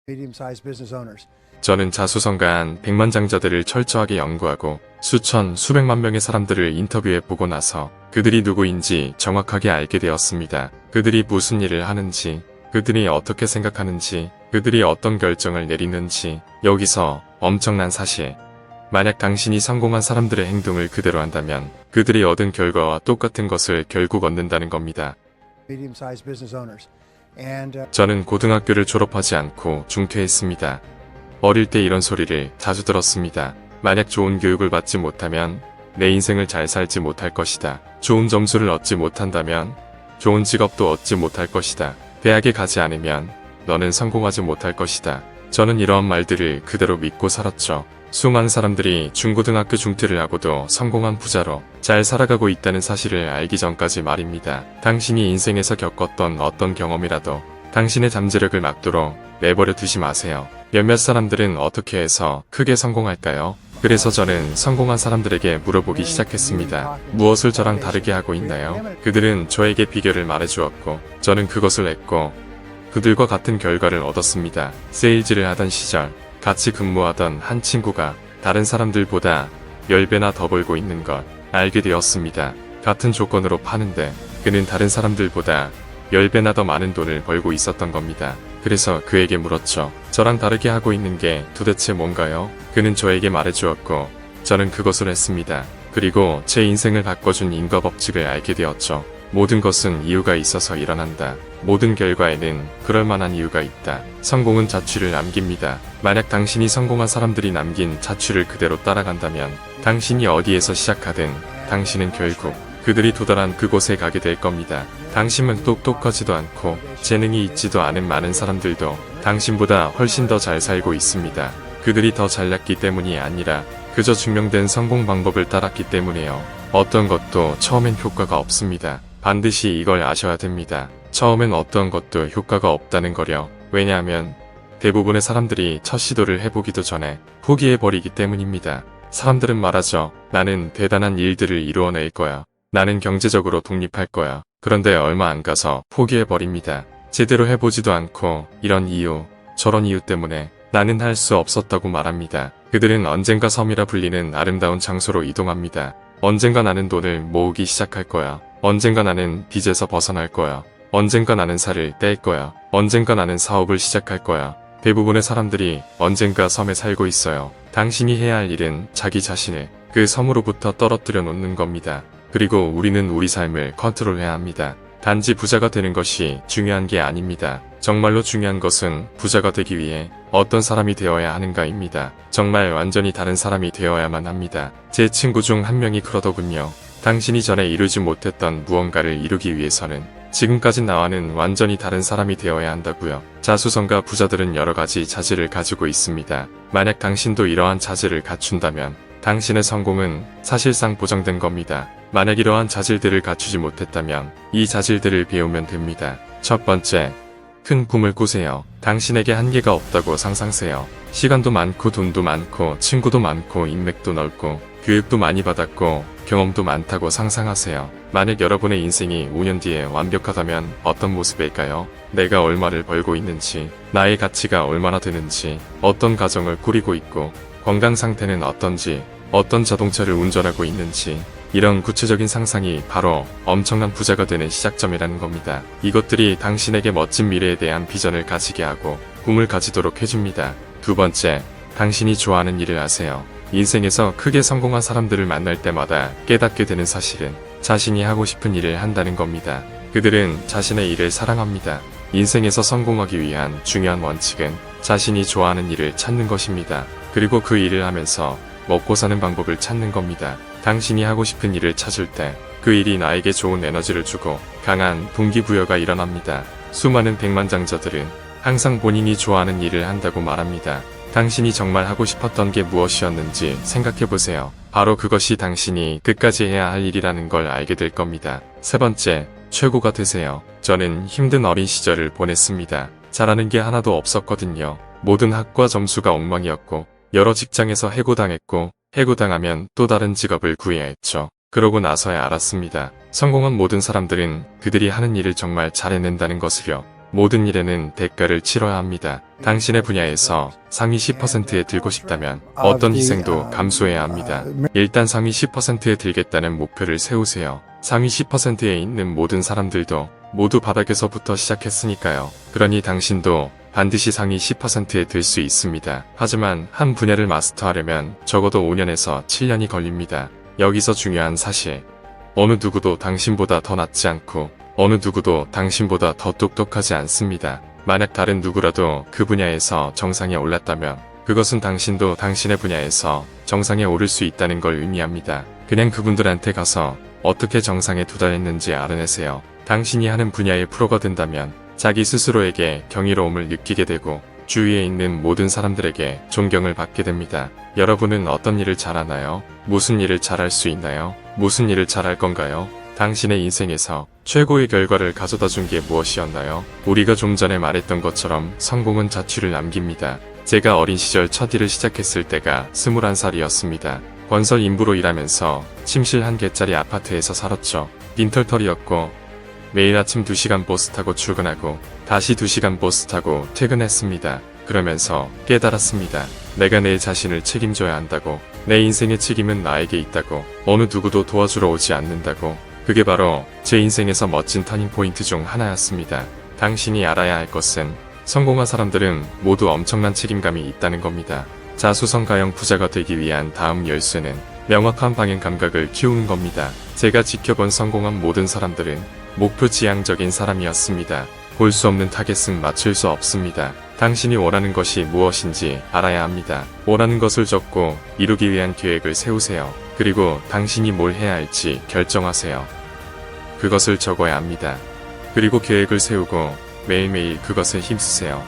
medium-sized business owners. 저는 자수성가한 백만장자들을 철저하게 연구하고 수천, 수백만 명의 사람들을 인터뷰해보고 나서 그들이 누구인지 정확하게 알게 되었습니다. 그들이 무슨 일을 하는지, 그들이 어떻게 생각하는지, 그들이 어떤 결정을 내리는지. 여기서 엄청난 사실. 만약 당신이 성공한 사람들의 행동을 그대로 한다면 그들이 얻은 결과와 똑같은 것을 결국 얻는다는 겁니다. Medium-sized business owners. And 저는 고등학교를 졸업하지 않고 중퇴했습니다. 어릴 때 이런 소리를 자주 들었습니다. 만약 좋은 교육을 받지 못하면 내 인생을 잘 살지 못할 것이다. 좋은 점수를 얻지 못한다면 좋은 직업도 얻지 못할 것이다. 대학에 가지 않으면 너는 성공하지 못할 것이다. 저는 이러한 말들을 그대로 믿고 살았죠. 수많은 사람들이 중고등학교 중퇴를 하고도 성공한 부자로 잘 살아가고 있다는 사실을 알기 전까지 말입니다. 당신이 인생에서 겪었던 어떤 경험이라도 당신의 잠재력을 막도록 내버려 두지 마세요. 몇몇 사람들은 어떻게 해서 크게 성공할까요? 그래서 저는 성공한 사람들에게 물어보기 시작했습니다. 무엇을 저랑 다르게 하고 있나요? 그들은 저에게 비결을 말해주었고 저는 그것을 했고 그들과 같은 결과를 얻었습니다. 세일즈를 하던 시절 같이 근무하던 한 친구가 다른 사람들보다 10배나 더 벌고 있는 것 알게 되었습니다. 같은 조건으로 파는데 그는 다른 사람들보다 10배나 더 많은 돈을 벌고 있었던 겁니다. 그래서 그에게 물었죠. 저랑 다르게 하고 있는 게 도대체 뭔가요? 그는 저에게 말해주었고 저는 그것을 했습니다. 그리고 제 인생을 바꿔준 인과 법칙을 알게 되었죠. 모든 것은 이유가 있어서 일어난다. 모든 결과에는 그럴 만한 이유가 있다. 성공은 자취를 남깁니다. 만약 당신이 성공한 사람들이 남긴 자취를 그대로 따라간다면 당신이 어디에서 시작하든 당신은 결국 그들이 도달한 그곳에 가게 될 겁니다. 당신은 똑똑하지도 않고 재능이 있지도 않은 많은 사람들도 당신보다 훨씬 더 잘 살고 있습니다. 그들이 더 잘났기 때문이 아니라 그저 증명된 성공 방법을 따랐기 때문에요. 어떤 것도 처음엔 효과가 없습니다. 반드시 이걸 아셔야 됩니다. 처음엔 어떤 것도 효과가 없다는 거려. 왜냐하면 대부분의 사람들이 첫 시도를 해보기도 전에 포기해버리기 때문입니다. 사람들은 말하죠. 나는 대단한 일들을 이루어낼 거야. 나는 경제적으로 독립할 거야. 그런데 얼마 안 가서 포기해버립니다. 제대로 해보지도 않고 이런 이유, 저런 이유 때문에 나는 할 수 없었다고 말합니다. 그들은 언젠가 섬이라 불리는 아름다운 장소로 이동합니다. 언젠가 나는 돈을 모으기 시작할 거야. 언젠가 나는 빚에서 벗어날 거야. 언젠가 나는 살을 뗄 거야. 언젠가 나는 사업을 시작할 거야. 대부분의 사람들이 언젠가 섬에 살고 있어요. 당신이 해야 할 일은 자기 자신을 그 섬으로부터 떨어뜨려 놓는 겁니다. 그리고 우리는 우리 삶을 컨트롤해야 합니다. 단지 부자가 되는 것이 중요한 게 아닙니다. 정말로 중요한 것은 부자가 되기 위해 어떤 사람이 되어야 하는가입니다. 정말 완전히 다른 사람이 되어야만 합니다. 제 친구 중 한 명이 그러더군요. 당신이 전에 이루지 못했던 무언가를 이루기 위해서는 지금까지 나와는 완전히 다른 사람이 되어야 한다고요. 자수성가 부자들은 여러 가지 자질을 가지고 있습니다. 만약 당신도 이러한 자질을 갖춘다면 당신의 성공은 사실상 보장된 겁니다. 만약 이러한 자질들을 갖추지 못했다면 이 자질들을 배우면 됩니다. 첫 번째, 큰 꿈을 꾸세요. 당신에게 한계가 없다고 상상세요. 시간도 많고 돈도 많고 친구도 많고 인맥도 넓고 교육도 많이 받았고 경험도 많다고 상상하세요. 만약 여러분의 인생이 5년 뒤에 완벽하다면 어떤 모습일까요? 내가 얼마를 벌고 있는지, 나의 가치가 얼마나 되는지, 어떤 가정을 꾸리고 있고 건강 상태는 어떤지, 어떤 자동차를 운전하고 있는지, 이런 구체적인 상상이 바로 엄청난 부자가 되는 시작점이라는 겁니다. 이것들이 당신에게 멋진 미래에 대한 비전을 가지게 하고 꿈을 가지도록 해줍니다. 두 번째, 당신이 좋아하는 일을 하세요. 인생에서 크게 성공한 사람들을 만날 때마다 깨닫게 되는 사실은 자신이 하고 싶은 일을 한다는 겁니다. 그들은 자신의 일을 사랑합니다. 인생에서 성공하기 위한 중요한 원칙은 자신이 좋아하는 일을 찾는 것입니다. 그리고 그 일을 하면서 먹고 사는 방법을 찾는 겁니다. 당신이 하고 싶은 일을 찾을 때 그 일이 나에게 좋은 에너지를 주고 강한 동기부여가 일어납니다. 수많은 백만장자들은 항상 본인이 좋아하는 일을 한다고 말합니다. 당신이 정말 하고 싶었던 게 무엇이었는지 생각해보세요. 바로 그것이 당신이 끝까지 해야 할 일이라는 걸 알게 될 겁니다. 세 번째, 최고가 되세요. 저는 힘든 어린 시절을 보냈습니다. 잘하는 게 하나도 없었거든요. 모든 학과 점수가 엉망이었고 여러 직장에서 해고당했고 해고당하면 또 다른 직업을 구해야 했죠. 그러고 나서야 알았습니다. 성공한 모든 사람들은 그들이 하는 일을 정말 잘해낸다는 것을요. 모든 일에는 대가를 치러야 합니다. 당신의 분야에서 상위 10%에 들고 싶다면 어떤 희생도 감수해야 합니다. 일단 상위 10%에 들겠다는 목표를 세우세요. 상위 10%에 있는 모든 사람들도 모두 바닥에서부터 시작했으니까요. 그러니 당신도 반드시 상위 10%에 들 수 있습니다. 하지만 한 분야를 마스터하려면 적어도 5년에서 7년이 걸립니다. 여기서 중요한 사실. 어느 누구도 당신보다 더 낫지 않고 어느 누구도 당신보다 더 똑똑하지 않습니다. 만약 다른 누구라도 그 분야에서 정상에 올랐다면 그것은 당신도 당신의 분야에서 정상에 오를 수 있다는 걸 의미합니다. 그냥 그분들한테 가서 어떻게 정상에 도달했는지 알아내세요. 당신이 하는 분야의 프로가 된다면 자기 스스로에게 경이로움을 느끼게 되고 주위에 있는 모든 사람들에게 존경을 받게 됩니다. 여러분은 어떤 일을 잘하나요? 무슨 일을 잘할 수 있나요? 무슨 일을 잘할 건가요? 당신의 인생에서 최고의 결과를 가져다 준 게 무엇이었나요? 우리가 좀 전에 말했던 것처럼 성공은 자취를 남깁니다. 제가 어린 시절 첫 일을 시작했을 때가 21살이었습니다. 건설 인부로 일하면서 침실 1개짜리 아파트에서 살았죠. 빈털털이었고 매일 아침 2시간 버스 타고 출근하고 다시 2시간 버스 타고 퇴근했습니다. 그러면서 깨달았습니다. 내가 내 자신을 책임져야 한다고. 내 인생의 책임은 나에게 있다고. 어느 누구도 도와주러 오지 않는다고. 그게 바로 제 인생에서 멋진 터닝포인트 중 하나였습니다. 당신이 알아야 할 것은 성공한 사람들은 모두 엄청난 책임감이 있다는 겁니다. 자수성가형 부자가 되기 위한 다음 열쇠는 명확한 방향 감각을 키우는 겁니다. 제가 지켜본 성공한 모든 사람들은 목표 지향적인 사람이었습니다. 볼 수 없는 타겟은 맞출 수 없습니다. 당신이 원하는 것이 무엇인지 알아야 합니다. 원하는 것을 적고 이루기 위한 계획을 세우세요. 그리고 당신이 뭘 해야 할지 결정하세요. 그것을 적어야 합니다. 그리고 계획을 세우고 매일매일 그것에 힘쓰세요.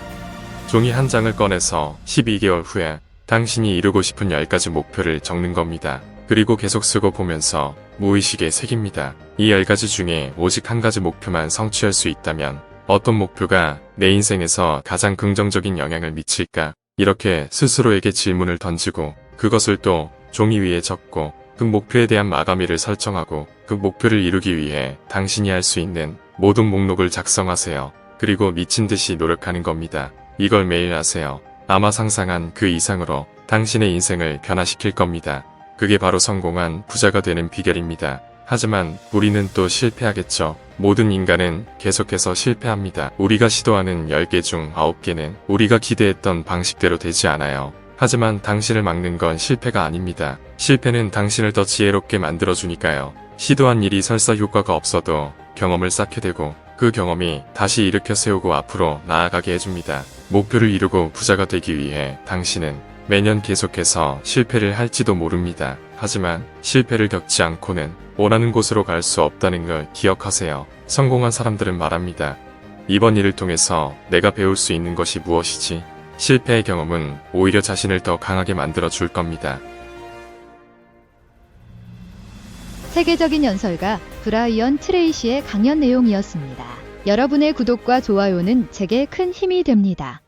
종이 한 장을 꺼내서 12개월 후에 당신이 이루고 싶은 10가지 목표를 적는 겁니다. 그리고 계속 쓰고 보면서 무의식에 새깁니다. 이 10가지 중에 오직 한 가지 목표만 성취할 수 있다면 어떤 목표가 내 인생에서 가장 긍정적인 영향을 미칠까? 이렇게 스스로에게 질문을 던지고 그것을 또 종이 위에 적고 그 목표에 대한 마감일을 설정하고 그 목표를 이루기 위해 당신이 할 수 있는 모든 목록을 작성하세요. 그리고 미친 듯이 노력하는 겁니다. 이걸 매일 하세요. 아마 상상한 그 이상으로 당신의 인생을 변화시킬 겁니다. 그게 바로 성공한 부자가 되는 비결입니다. 하지만 우리는 또 실패하겠죠. 모든 인간은 계속해서 실패합니다. 우리가 시도하는 10개 중 9개는 우리가 기대했던 방식대로 되지 않아요. 하지만 당신을 막는 건 실패가 아닙니다. 실패는 당신을 더 지혜롭게 만들어주니까요. 시도한 일이 설사 효과가 없어도 경험을 쌓게 되고 그 경험이 다시 일으켜 세우고 앞으로 나아가게 해줍니다. 목표를 이루고 부자가 되기 위해 당신은 매년 계속해서 실패를 할지도 모릅니다. 하지만 실패를 겪지 않고는 원하는 곳으로 갈 수 없다는 걸 기억하세요. 성공한 사람들은 말합니다. 이번 일을 통해서 내가 배울 수 있는 것이 무엇이지? 실패의 경험은 오히려 자신을 더 강하게 만들어 줄 겁니다. 세계적인 연설가 브라이언 트레이시의 강연 내용이었습니다. 여러분의 구독과 좋아요는 제게 큰 힘이 됩니다.